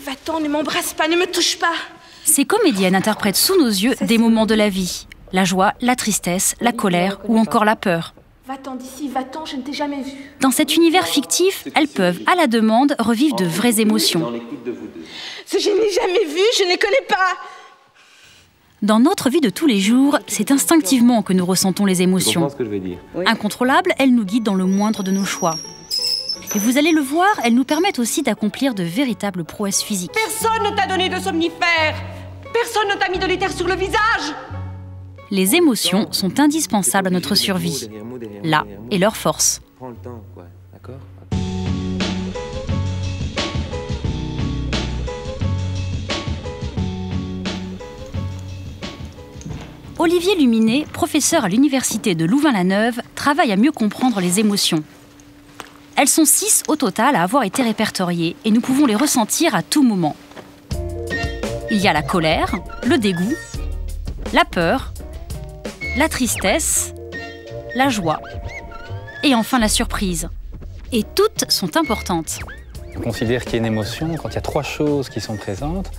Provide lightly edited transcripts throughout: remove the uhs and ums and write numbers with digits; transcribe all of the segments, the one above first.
Va-t'en, ne m'embrasse pas, ne me touche pas. Ces comédiennes interprètent sous nos yeux des moments de la vie. La joie, la tristesse, la colère ou encore la peur. Va-t'en d'ici, va-t'en, je ne t'ai jamais vu. Dans cet univers fictif, elles peuvent, à la demande, revivre de vraies émotions. Ce je n'ai jamais vu, je ne les connais pas. Dans notre vie de tous les jours, c'est instinctivement que nous ressentons les émotions. Incontrôlables, elles nous guident dans le moindre de nos choix. Et vous allez le voir, elles nous permettent aussi d'accomplir de véritables prouesses physiques. Personne ne t'a donné de somnifère. Personne ne t'a mis de l'éther sur le visage. Les émotions sont indispensables à notre survie. Là est leur force. Olivier Luminet, professeur à l'université de Louvain-la-Neuve, travaille à mieux comprendre les émotions. Elles sont 6 au total à avoir été répertoriées et nous pouvons les ressentir à tout moment. Il y a la colère, le dégoût, la peur, la tristesse, la joie et enfin la surprise. Et toutes sont importantes. On considère qu'il y a une émotion quand il y a 3 choses qui sont présentes.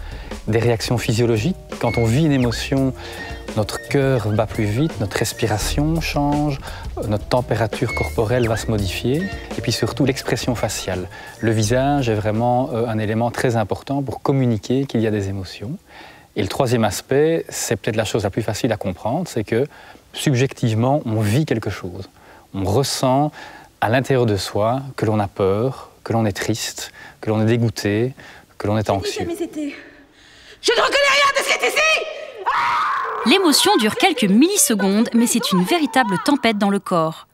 Des réactions physiologiques. Quand on vit une émotion, notre cœur bat plus vite, notre respiration change, notre température corporelle va se modifier. Et puis surtout l'expression faciale. Le visage est vraiment un élément très important pour communiquer qu'il y a des émotions. Et le 3e aspect, c'est peut-être la chose la plus facile à comprendre, c'est que subjectivement, on vit quelque chose. On ressent à l'intérieur de soi que l'on a peur, que l'on est triste, que l'on est dégoûté, que l'on est anxieux. Je ne reconnais rien de ce qui est ici. L'émotion dure quelques millisecondes, mais c'est une véritable tempête dans le corps.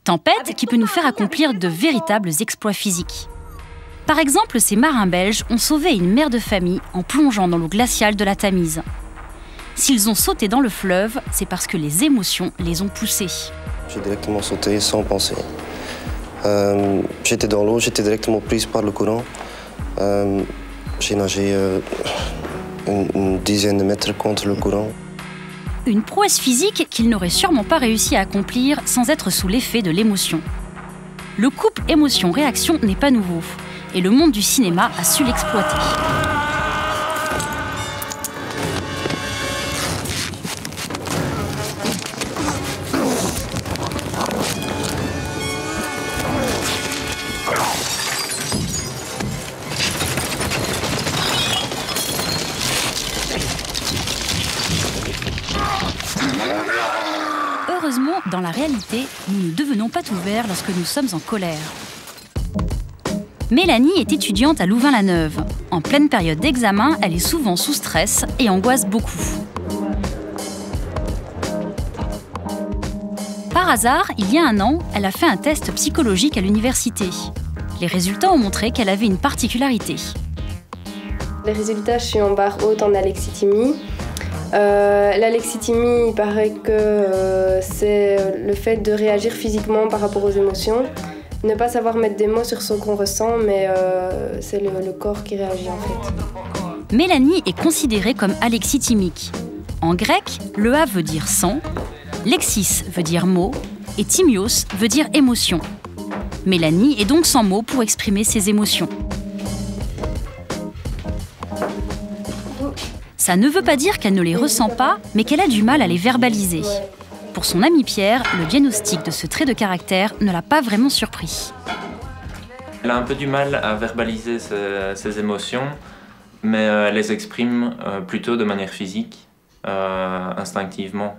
Tempête qui peut nous faire accomplir de véritables exploits physiques. Par exemple, ces marins belges ont sauvé une mère de famille en plongeant dans l'eau glaciale de la Tamise. S'ils ont sauté dans le fleuve, c'est parce que les émotions les ont poussés. J'ai directement sauté sans penser. J'étais dans l'eau, j'étais directement prise par le courant. J'ai nagé une dizaine de mètres contre le courant. Une prouesse physique qu'ils n'auraient sûrement pas réussi à accomplir sans être sous l'effet de l'émotion. Le couple émotion-réaction n'est pas nouveau, et le monde du cinéma a su l'exploiter. Heureusement, dans la réalité, nous ne devenons pas tout vert lorsque nous sommes en colère. Mélanie est étudiante à Louvain-la-Neuve. En pleine période d'examen, elle est souvent sous stress et angoisse beaucoup. Par hasard, il y a un an, elle a fait un test psychologique à l'université. Les résultats ont montré qu'elle avait une particularité. Les résultats, je suis en barre haute en alexithymie. L'alexithymie, il paraît que c'est le fait de réagir physiquement par rapport aux émotions. Ne pas savoir mettre des mots sur ce qu'on ressent, mais c'est le corps qui réagit en fait. Mélanie est considérée comme alexithymique. En grec, le A veut dire sang, lexis veut dire mot et thymios veut dire émotion. Mélanie est donc sans mots pour exprimer ses émotions. Ça ne veut pas dire qu'elle ne les ressent pas, mais qu'elle a du mal à les verbaliser. Pour son ami Pierre, le diagnostic de ce trait de caractère ne l'a pas vraiment surpris. Elle a un peu du mal à verbaliser ses émotions, mais elle les exprime plutôt de manière physique, instinctivement.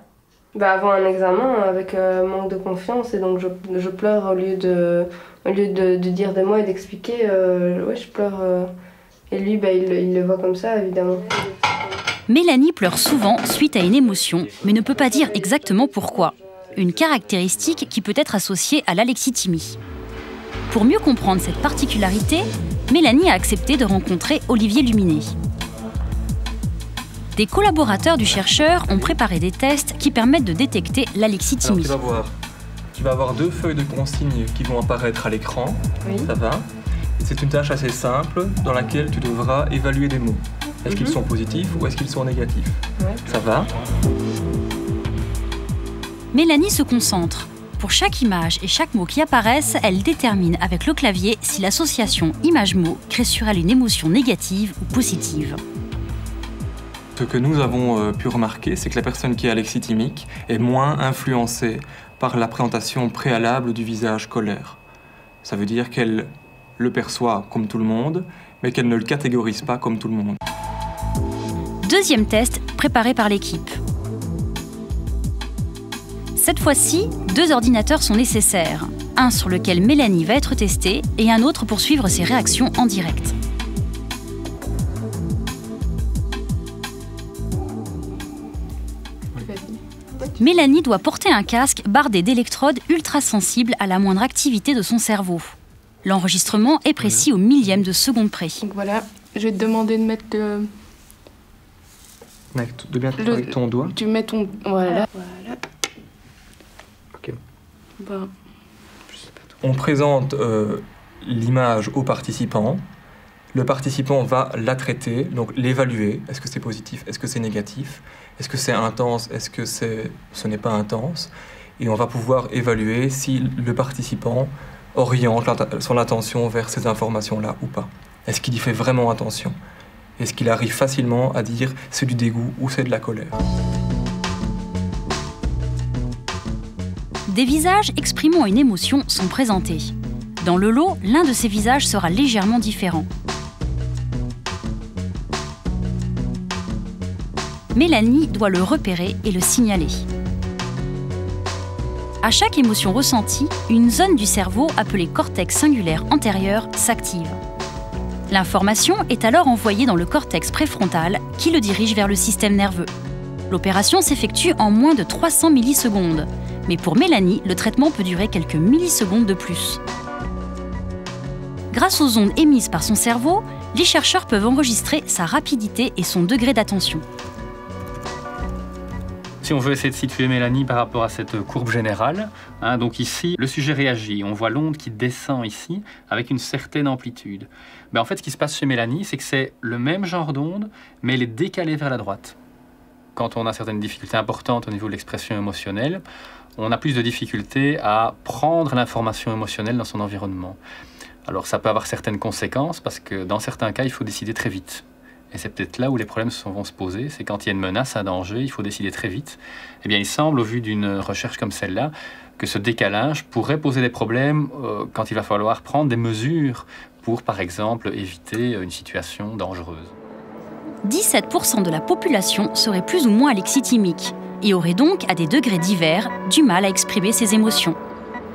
Avant un examen, avec manque de confiance, et donc je pleure au lieu de dire des mots et d'expliquer, ouais, je pleure. Et lui, il le voit comme ça, évidemment. Mélanie pleure souvent suite à une émotion, mais ne peut pas dire exactement pourquoi. Une caractéristique qui peut être associée à l'alexithymie. Pour mieux comprendre cette particularité, Mélanie a accepté de rencontrer Olivier Luminet. Des collaborateurs du chercheur ont préparé des tests qui permettent de détecter l'alexithymie. Tu vas avoir 2 feuilles de consignes qui vont apparaître à l'écran, oui. Ça va. C'est une tâche assez simple dans laquelle tu devras évaluer des mots. Est-ce qu'ils sont positifs ou est-ce qu'ils sont négatifs? Ouais. Ça va. Mélanie se concentre. Pour chaque image et chaque mot qui apparaissent, elle détermine avec le clavier si l'association image-mot crée sur elle une émotion négative ou positive. Ce que nous avons pu remarquer, c'est que la personne qui est alexithymique est moins influencée par la présentation préalable du visage colère. Ça veut dire qu'elle le perçoit comme tout le monde, mais qu'elle ne le catégorise pas comme tout le monde. Deuxième test préparé par l'équipe. Cette fois-ci, 2 ordinateurs sont nécessaires. Un sur lequel Mélanie va être testée et un autre pour suivre ses réactions en direct. Mélanie doit porter un casque bardé d'électrodes ultra-sensibles à la moindre activité de son cerveau. L'enregistrement est précis au millième de seconde près. Donc voilà, je vais te demander de mettre le... Avec ton doigt. Tu mets ton... Voilà. Voilà. Ok. Bon. On présente l'image au participant. Le participant va la traiter, donc l'évaluer. Est-ce que c'est positif? Est-ce que c'est négatif? Est-ce que c'est intense? Est-ce que ce n'est pas intense? Et on va pouvoir évaluer si le participant oriente son attention vers ces informations-là ou pas. Est-ce qu'il y fait vraiment attention? Est-ce qu'il arrive facilement à dire c'est du dégoût ou c'est de la colère? Des visages exprimant une émotion sont présentés. Dans le lot, l'un de ces visages sera légèrement différent. Mélanie doit le repérer et le signaler. À chaque émotion ressentie, une zone du cerveau appelée cortex singulaire antérieur s'active. L'information est alors envoyée dans le cortex préfrontal qui le dirige vers le système nerveux. L'opération s'effectue en moins de 300 millisecondes. Mais pour Mélanie, le traitement peut durer quelques millisecondes de plus. Grâce aux ondes émises par son cerveau, les chercheurs peuvent enregistrer sa rapidité et son degré d'attention. Si on veut essayer de situer Mélanie par rapport à cette courbe générale, donc ici, le sujet réagit. On voit l'onde qui descend ici avec une certaine amplitude. En fait, ce qui se passe chez Mélanie, c'est que c'est le même genre d'onde, mais elle est décalée vers la droite. Quand on a certaines difficultés importantes au niveau de l'expression émotionnelle, on a plus de difficultés à prendre l'information émotionnelle dans son environnement. Alors ça peut avoir certaines conséquences, parce que dans certains cas, il faut décider très vite. Et c'est peut-être là où les problèmes vont se poser, c'est quand il y a une menace, un danger, il faut décider très vite. Eh bien, il semble, au vu d'une recherche comme celle-là, que ce décalage pourrait poser des problèmes quand il va falloir prendre des mesures pour, par exemple, éviter une situation dangereuse. 17% de la population serait plus ou moins alexithymique et aurait donc, à des degrés divers, du mal à exprimer ses émotions.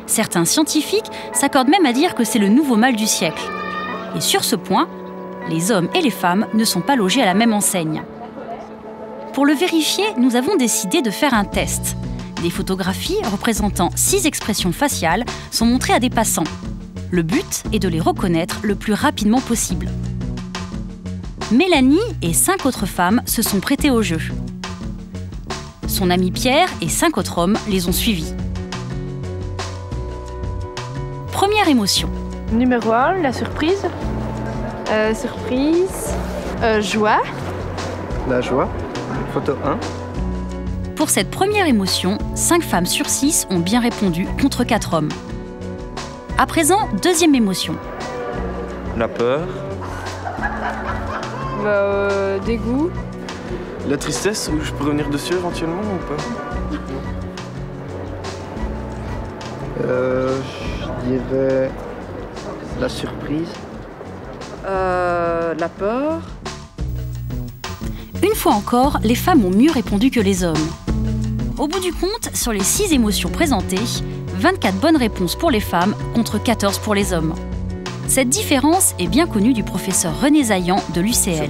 Certains scientifiques s'accordent même à dire que c'est le nouveau mal du siècle. Et sur ce point, les hommes et les femmes ne sont pas logés à la même enseigne. Pour le vérifier, nous avons décidé de faire un test. Des photographies représentant 6 expressions faciales sont montrées à des passants. Le but est de les reconnaître le plus rapidement possible. Mélanie et 5 autres femmes se sont prêtées au jeu. Son ami Pierre et 5 autres hommes les ont suivis. Première émotion. Numéro 1, la surprise. Joie. La joie. Photo 1. Pour cette première émotion, 5 femmes sur 6 ont bien répondu contre 4 hommes. À présent, deuxième émotion. La peur. Dégoût. La tristesse, je peux revenir dessus éventuellement ou pas? Je dirais la surprise. La peur. Une fois encore, les femmes ont mieux répondu que les hommes. Au bout du compte, sur les 6 émotions présentées, 24 bonnes réponses pour les femmes contre 14 pour les hommes. Cette différence est bien connue du professeur René Zaillant de l'UCL.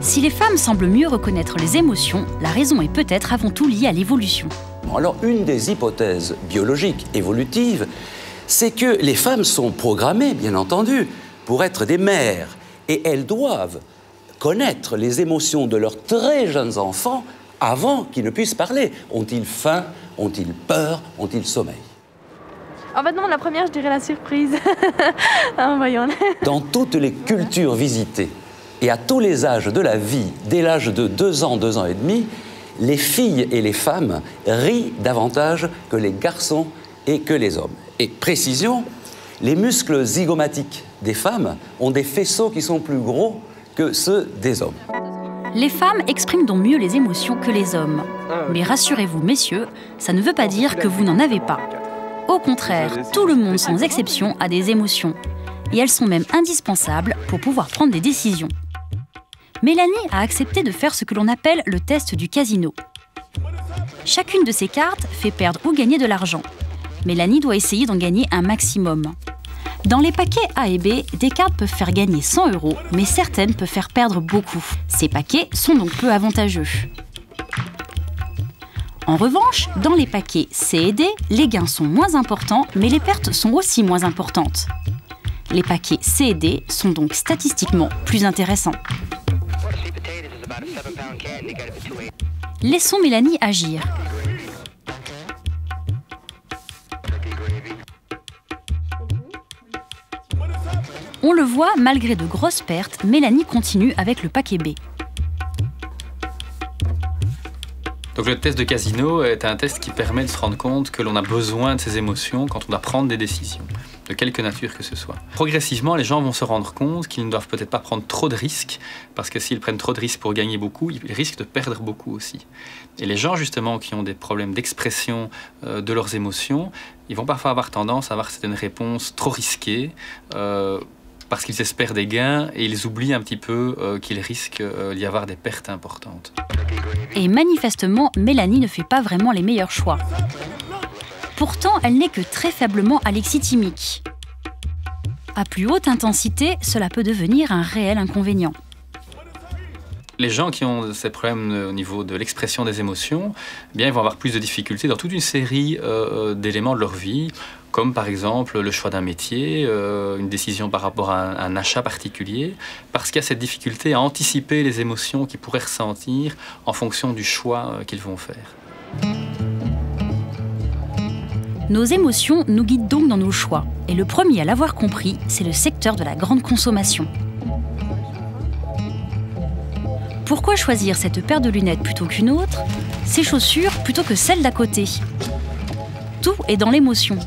Si les femmes semblent mieux reconnaître les émotions, la raison est peut-être avant tout liée à l'évolution. Alors, une des hypothèses biologiques évolutives, c'est que les femmes sont programmées, bien entendu, pour être des mères. Et elles doivent connaître les émotions de leurs très jeunes enfants avant qu'ils ne puissent parler. Ont-ils faim? Ont-ils peur? Ont-ils sommeil? En fait, non, la première, je dirais la surprise. Voyons. Dans toutes les cultures visitées, et à tous les âges de la vie, dès l'âge de 2 ans, 2 ans et demi, les filles et les femmes rient davantage que les garçons et que les hommes. Et précision, les muscles zygomatiques des femmes ont des faisceaux qui sont plus gros que ceux des hommes. Les femmes expriment donc mieux les émotions que les hommes. Mais rassurez-vous, messieurs, ça ne veut pas dire que vous n'en avez pas. Au contraire, tout le monde sans exception a des émotions. Et elles sont même indispensables pour pouvoir prendre des décisions. Mélanie a accepté de faire ce que l'on appelle le test du casino. Chacune de ces cartes fait perdre ou gagner de l'argent. Mélanie doit essayer d'en gagner un maximum. Dans les paquets A et B, des cartes peuvent faire gagner 100 €, mais certaines peuvent faire perdre beaucoup. Ces paquets sont donc peu avantageux. En revanche, dans les paquets C et D, les gains sont moins importants, mais les pertes sont aussi moins importantes. Les paquets C et D sont donc statistiquement plus intéressants. Laissons Mélanie agir. On le voit, malgré de grosses pertes, Mélanie continue avec le paquet B. Donc le test de casino est un test qui permet de se rendre compte que l'on a besoin de ses émotions quand on doit prendre des décisions, de quelque nature que ce soit. Progressivement, les gens vont se rendre compte qu'ils ne doivent peut-être pas prendre trop de risques, parce que s'ils prennent trop de risques pour gagner beaucoup, ils risquent de perdre beaucoup aussi. Et les gens justement qui ont des problèmes d'expression de leurs émotions, ils vont parfois avoir tendance à avoir certaines réponses trop risquées, parce qu'ils espèrent des gains et ils oublient un petit peu qu'il risque d'y avoir des pertes importantes. Et manifestement, Mélanie ne fait pas vraiment les meilleurs choix. Pourtant, elle n'est que très faiblement alexithymique. À plus haute intensité, cela peut devenir un réel inconvénient. Les gens qui ont ces problèmes au niveau de l'expression des émotions, eh bien, ils vont avoir plus de difficultés dans toute une série d'éléments de leur vie, comme par exemple le choix d'un métier, une décision par rapport à un achat particulier, parce qu'il y a cette difficulté à anticiper les émotions qu'ils pourraient ressentir en fonction du choix qu'ils vont faire. Nos émotions nous guident donc dans nos choix. Et le premier à l'avoir compris, c'est le secteur de la grande consommation. Pourquoi choisir cette paire de lunettes plutôt qu'une autre, ces chaussures plutôt que celles d'à côté? Tout est dans l'émotion.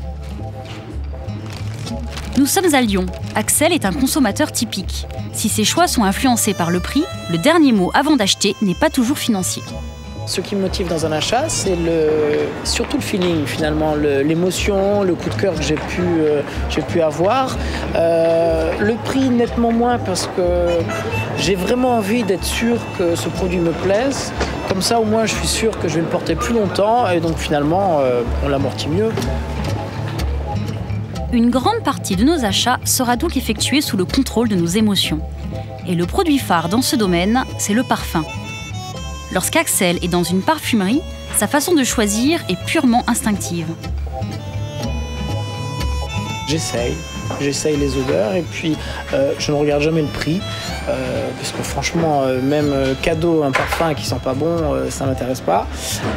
Nous sommes à Lyon. Axel est un consommateur typique. Si ses choix sont influencés par le prix, le dernier mot avant d'acheter n'est pas toujours financier. Ce qui me motive dans un achat, c'est surtout le feeling finalement, l'émotion, le coup de cœur que j'ai pu avoir. Le prix nettement moins parce que j'ai vraiment envie d'être sûr que ce produit me plaise. Comme ça au moins je suis sûr que je vais le porter plus longtemps et donc finalement on l'amortit mieux. Une grande partie de nos achats sera donc effectuée sous le contrôle de nos émotions. Et le produit phare dans ce domaine, c'est le parfum. Lorsqu'Axel est dans une parfumerie, sa façon de choisir est purement instinctive. J'essaye les odeurs et puis je ne regarde jamais le prix parce que franchement, même cadeau, un parfum qui sent pas bon, ça m'intéresse pas.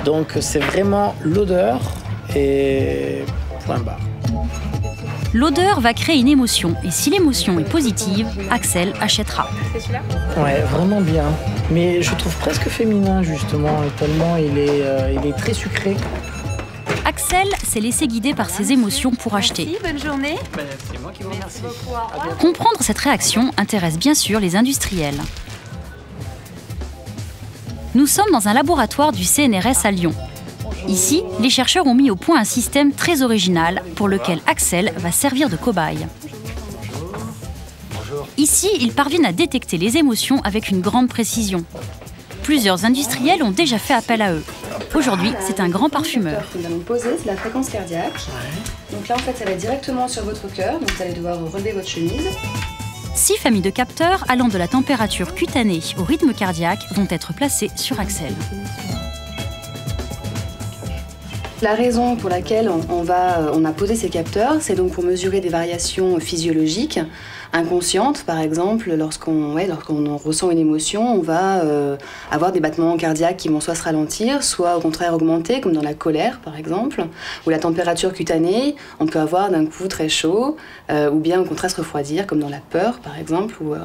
Donc c'est vraiment l'odeur et point barre. L'odeur va créer une émotion et si l'émotion est positive, Axel achètera. C'est celui-là ? Ouais, vraiment bien. Mais je trouve presque féminin justement, tellement il est très sucré. Axel s'est laissé guider par ses émotions pour acheter. Merci, bonne journée. C'est moi qui vous remercie. Comprendre cette réaction intéresse bien sûr les industriels. Nous sommes dans un laboratoire du CNRS à Lyon. Ici, les chercheurs ont mis au point un système très original pour lequel Axel va servir de cobaye. Ici, ils parviennent à détecter les émotions avec une grande précision. Plusieurs industriels ont déjà fait appel à eux. Aujourd'hui, c'est un grand parfumeur. Nous allons poser, c'est la fréquence cardiaque. Donc là, en fait, ça va être directement sur votre cœur. Donc vous allez devoir relever votre chemise. 6 familles de capteurs allant de la température cutanée au rythme cardiaque vont être placés sur Axel. La raison pour laquelle on a posé ces capteurs, c'est donc pour mesurer des variations physiologiques inconscientes, par exemple, lorsqu'on ressent une émotion, on va avoir des battements cardiaques qui vont soit se ralentir, soit au contraire augmenter, comme dans la colère, par exemple, ou la température cutanée, on peut avoir d'un coup très chaud, ou bien au contraire se refroidir, comme dans la peur, par exemple, où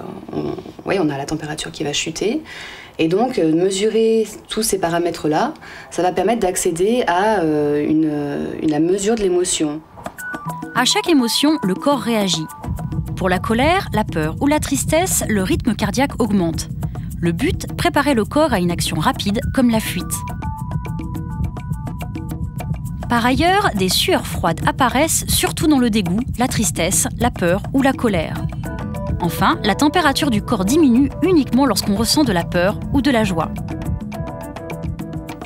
on a la température qui va chuter. Et donc, mesurer tous ces paramètres-là, ça va permettre d'accéder à la mesure de l'émotion. À chaque émotion, le corps réagit. Pour la colère, la peur ou la tristesse, le rythme cardiaque augmente. Le but, préparer le corps à une action rapide comme la fuite. Par ailleurs, des sueurs froides apparaissent surtout dans le dégoût, la tristesse, la peur ou la colère. Enfin, la température du corps diminue uniquement lorsqu'on ressent de la peur ou de la joie.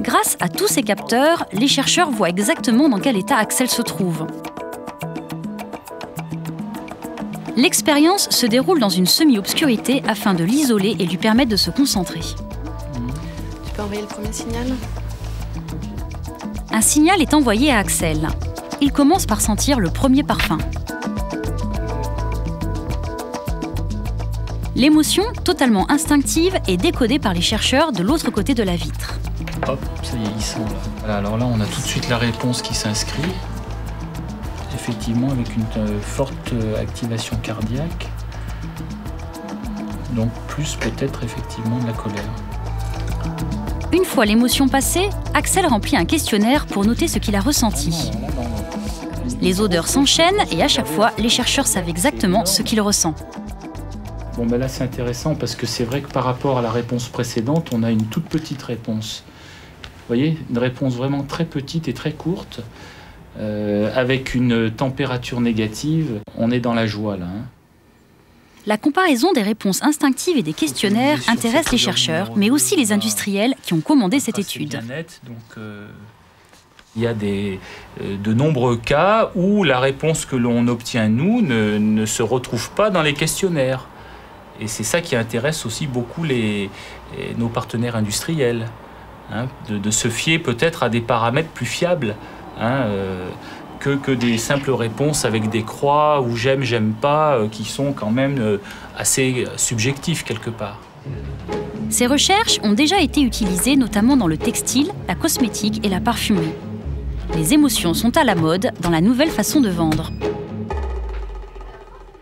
Grâce à tous ces capteurs, les chercheurs voient exactement dans quel état Axel se trouve. L'expérience se déroule dans une semi-obscurité afin de l'isoler et lui permettre de se concentrer. Tu peux envoyer le premier signal ? Un signal est envoyé à Axel. Il commence par sentir le premier parfum. L'émotion, totalement instinctive, est décodée par les chercheurs de l'autre côté de la vitre. Hop, ça y est, il sent là. Voilà, alors là, on a tout de suite la réponse qui s'inscrit. Effectivement, avec une forte activation cardiaque. Donc plus peut-être effectivement de la colère. Une fois l'émotion passée, Axel remplit un questionnaire pour noter ce qu'il a ressenti. Les odeurs s'enchaînent et à chaque fois, les chercheurs savent exactement ce qu'il ressent. Bon, ben là, c'est intéressant parce que c'est vrai que par rapport à la réponse précédente, on a une toute petite réponse. Vous voyez, une réponse vraiment très petite et très courte, avec une température négative. On est dans la joie, là. La comparaison des réponses instinctives et des questionnaires intéresse les chercheurs, mais aussi les industriels qui ont commandé cette étude. Il y a de nombreux cas où la réponse que l'on obtient, nous, ne se retrouve pas dans les questionnaires. Et c'est ça qui intéresse aussi beaucoup nos partenaires industriels, hein, de se fier peut-être à des paramètres plus fiables, hein, que des simples réponses avec des croix ou j'aime, j'aime pas, qui sont quand même assez subjectifs quelque part. Ces recherches ont déjà été utilisées notamment dans le textile, la cosmétique et la parfumerie. Les émotions sont à la mode dans la nouvelle façon de vendre.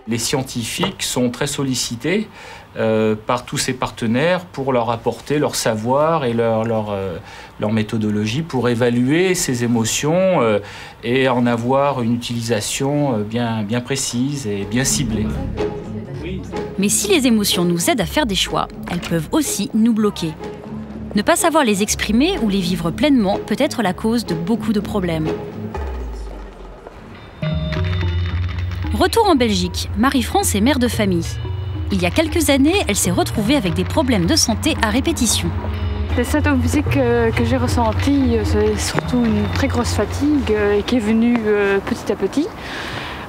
Les scientifiques sont très sollicités par tous ces partenaires pour leur apporter leur savoir et leur méthodologie pour évaluer ces émotions et en avoir une utilisation bien précise et bien ciblée. Mais si les émotions nous aident à faire des choix, elles peuvent aussi nous bloquer. Ne pas savoir les exprimer ou les vivre pleinement peut être la cause de beaucoup de problèmes. Retour en Belgique, Marie-France est mère de famille. Il y a quelques années, elle s'est retrouvée avec des problèmes de santé à répétition. Les symptômes physiques que j'ai ressentis, c'est surtout une très grosse fatigue qui est venue petit à petit.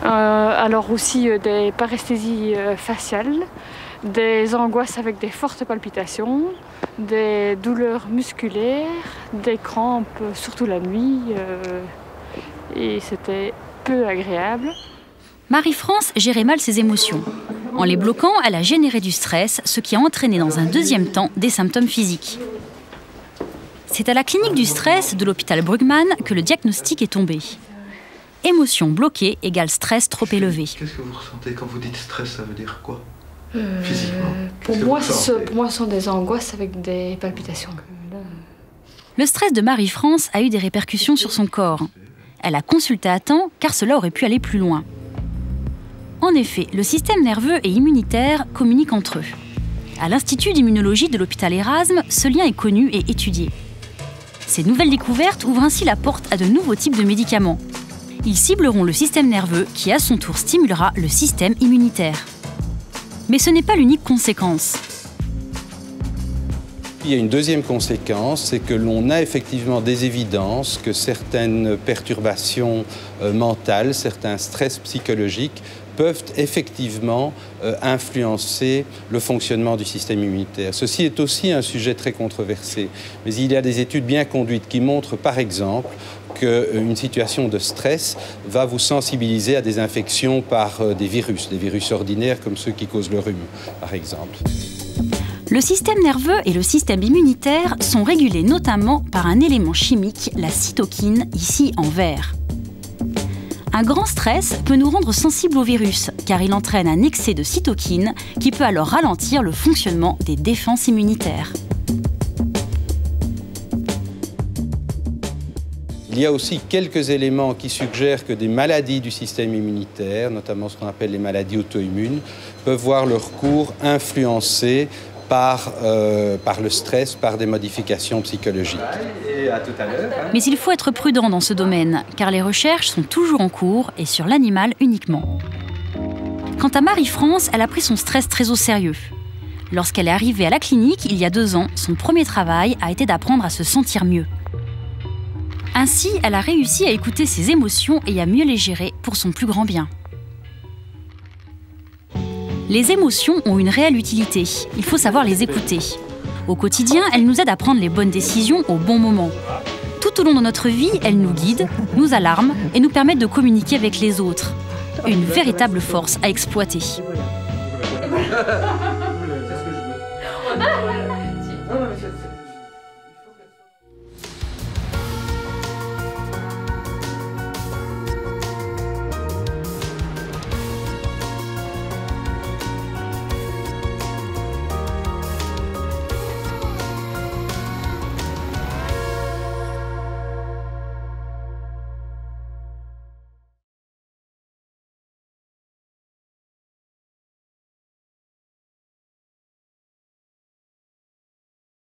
Alors aussi des paresthésies faciales, des angoisses avec des fortes palpitations, des douleurs musculaires, des crampes, surtout la nuit, et c'était peu agréable. Marie-France gérait mal ses émotions. En les bloquant, elle a généré du stress, ce qui a entraîné dans un deuxième temps des symptômes physiques. C'est à la clinique du stress de l'hôpital Brugman que le diagnostic est tombé. Émotion bloquée égale stress trop élevé. Qu'est-ce que vous ressentez quand vous dites stress, ça veut dire quoi physiquement? Pour moi, ce sont des angoisses avec des palpitations. Le stress de Marie-France a eu des répercussions sur son corps. Elle a consulté à temps car cela aurait pu aller plus loin. En effet, le système nerveux et immunitaire communiquent entre eux. À l'Institut d'immunologie de l'hôpital Erasme, ce lien est connu et étudié. Ces nouvelles découvertes ouvrent ainsi la porte à de nouveaux types de médicaments. Ils cibleront le système nerveux qui, à son tour, stimulera le système immunitaire. Mais ce n'est pas l'unique conséquence. Il y a une deuxième conséquence, c'est que l'on a effectivement des évidences que certaines perturbations mentales, certains stress psychologiques peuvent effectivement influencer le fonctionnement du système immunitaire. Ceci est aussi un sujet très controversé, mais il y a des études bien conduites qui montrent par exemple qu'une situation de stress va vous sensibiliser à des infections par des virus ordinaires comme ceux qui causent le rhume, par exemple. Le système nerveux et le système immunitaire sont régulés notamment par un élément chimique, la cytokine, ici en vert. Un grand stress peut nous rendre sensibles au virus, car il entraîne un excès de cytokine qui peut alors ralentir le fonctionnement des défenses immunitaires. Il y a aussi quelques éléments qui suggèrent que des maladies du système immunitaire, notamment ce qu'on appelle les maladies auto-immunes, peuvent voir leur cours influencé par le stress, par des modifications psychologiques. Et à tout à l'heure. Mais il faut être prudent dans ce domaine, car les recherches sont toujours en cours et sur l'animal uniquement. Quant à Marie-France, elle a pris son stress très au sérieux. Lorsqu'elle est arrivée à la clinique, il y a 2 ans, son premier travail a été d'apprendre à se sentir mieux. Ainsi, elle a réussi à écouter ses émotions et à mieux les gérer pour son plus grand bien. Les émotions ont une réelle utilité, il faut savoir les écouter. Au quotidien, elles nous aident à prendre les bonnes décisions au bon moment. Tout au long de notre vie, elles nous guident, nous alarment et nous permettent de communiquer avec les autres. Une véritable force à exploiter.